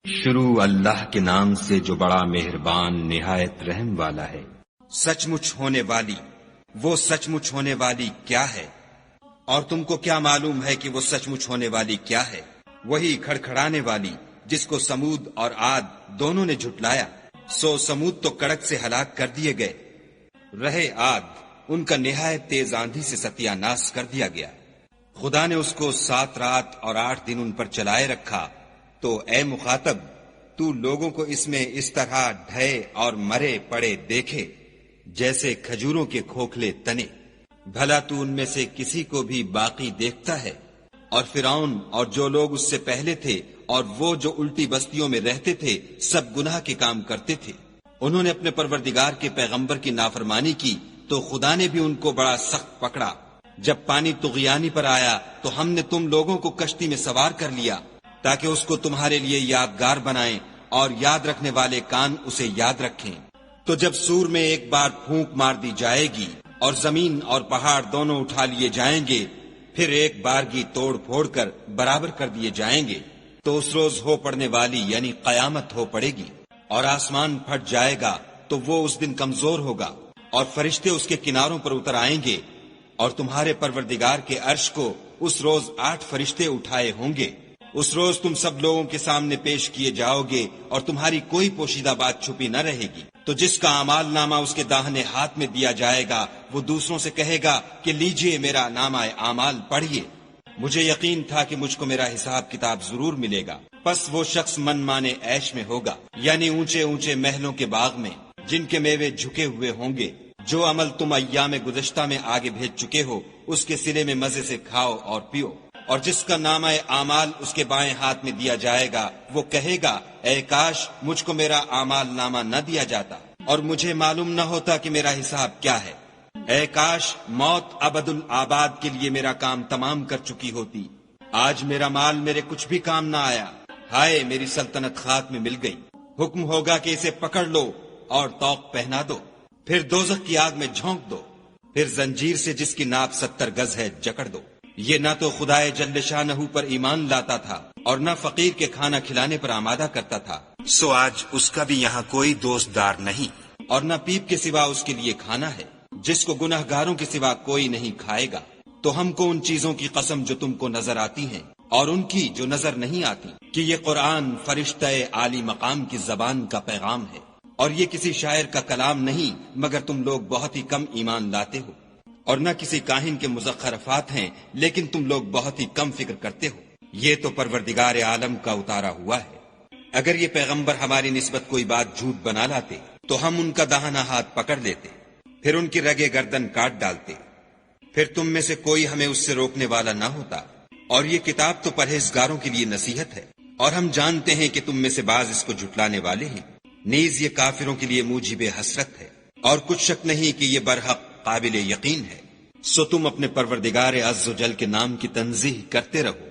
شروع اللہ کے نام سے جو بڑا مہربان نہایت رحم والا ہے۔ سچ مچ ہونے والی، وہ سچ مچ ہونے والی کیا ہے؟ اور تم کو کیا معلوم ہے کہ وہ سچ مچ ہونے والی کیا ہے؟ وہی کھڑکھڑانے والی جس کو سمود اور عاد دونوں نے جھٹلایا، سو سمود تو کڑک سے ہلاک کر دیے گئے، رہے عاد ان کا نہایت تیز آندھی سے ستیہ ناش کر دیا گیا۔ خدا نے اس کو 7 رات اور 8 دن ان پر چلائے رکھا، تو اے مخاطب تو لوگوں کو اس میں اس طرح ڈھے اور مرے پڑے دیکھے جیسے کھجوروں کے کھوکھلے تنے، بھلا تو ان میں سے کسی کو بھی باقی دیکھتا ہے؟ اور فرعون اور جو لوگ اس سے پہلے تھے اور وہ جو الٹی بستیوں میں رہتے تھے سب گناہ کے کام کرتے تھے، انہوں نے اپنے پروردگار کے پیغمبر کی نافرمانی کی تو خدا نے بھی ان کو بڑا سخت پکڑا۔ جب پانی طغیانی پر آیا تو ہم نے تم لوگوں کو کشتی میں سوار کر لیا تاکہ اس کو تمہارے لیے یادگار بنائیں اور یاد رکھنے والے کان اسے یاد رکھیں۔ تو جب سور میں ایک بار پھونک مار دی جائے گی اور زمین اور پہاڑ دونوں اٹھا لیے جائیں گے، پھر ایک بارگی توڑ پھوڑ کر برابر کر دیے جائیں گے، تو اس روز ہو پڑنے والی یعنی قیامت ہو پڑے گی، اور آسمان پھٹ جائے گا تو وہ اس دن کمزور ہوگا، اور فرشتے اس کے کناروں پر اتر آئیں گے، اور تمہارے پروردگار کے عرش کو اس روز 8 فرشتے اٹھائے ہوں گے۔ اس روز تم سب لوگوں کے سامنے پیش کیے جاؤ گے اور تمہاری کوئی پوشیدہ بات چھپی نہ رہے گی۔ تو جس کا اعمال نامہ اس کے داہنے ہاتھ میں دیا جائے گا وہ دوسروں سے کہے گا کہ لیجئے میرا نامہ اعمال پڑھیے، مجھے یقین تھا کہ مجھ کو میرا حساب کتاب ضرور ملے گا۔ پس وہ شخص من مانے عیش میں ہوگا، یعنی اونچے اونچے محلوں کے باغ میں جن کے میوے جھکے ہوئے ہوں گے۔ جو عمل تم ایام گزشتہ میں آگے بھیج چکے ہو اس کے سلے میں مزے سے کھاؤ اور پیو۔ اور جس کا نامہ اعمال اس کے بائیں ہاتھ میں دیا جائے گا وہ کہے گا اے کاش مجھ کو میرا اعمال نامہ نہ دیا جاتا اور مجھے معلوم نہ ہوتا کہ میرا حساب کیا ہے۔ اے کاش موت ابد الآباد کے لیے میرا کام تمام کر چکی ہوتی، آج میرا مال میرے کچھ بھی کام نہ آیا، ہائے میری سلطنت خاک میں مل گئی۔ حکم ہوگا کہ اسے پکڑ لو اور طوق پہنا دو، پھر دوزخ کی آگ میں جھونک دو، پھر زنجیر سے جس کی ناپ 70 گز ہے جکڑ دو۔ یہ نہ تو خدائے جل شانہ پر ایمان لاتا تھا اور نہ فقیر کے کھانا کھلانے پر آمادہ کرتا تھا، سو آج اس کا بھی یہاں کوئی دوست دار نہیں، اور نہ پیپ کے سوا اس کے لیے کھانا ہے جس کو گناہ گاروں کے سوا کوئی نہیں کھائے گا۔ تو ہم کو ان چیزوں کی قسم جو تم کو نظر آتی ہیں اور ان کی جو نظر نہیں آتی کہ یہ قرآن فرشتہ عالی مقام کی زبان کا پیغام ہے، اور یہ کسی شاعر کا کلام نہیں مگر تم لوگ بہت ہی کم ایمان لاتے ہو، اور نہ کسی کاہن کے مزخرفات ہیں لیکن تم لوگ بہت ہی کم فکر کرتے ہو۔ یہ تو پروردگار عالم کا اتارا ہوا ہے۔ اگر یہ پیغمبر ہماری نسبت کوئی بات جھوٹ بنا لاتے تو ہم ان کا داہنا ہاتھ پکڑ لیتے، پھر ان کی رگے گردن کاٹ ڈالتے، پھر تم میں سے کوئی ہمیں اس سے روکنے والا نہ ہوتا۔ اور یہ کتاب تو پرہیزگاروں کے لیے نصیحت ہے، اور ہم جانتے ہیں کہ تم میں سے بعض اس کو جھٹلانے والے ہیں، نیز یہ کافروں کے لیے موجب حسرت ہے، اور کچھ شک نہیں کہ یہ برحق قابل یقین ہے۔ سو تم اپنے پروردگار عز و جل کے نام کی تنزیہ کرتے رہو۔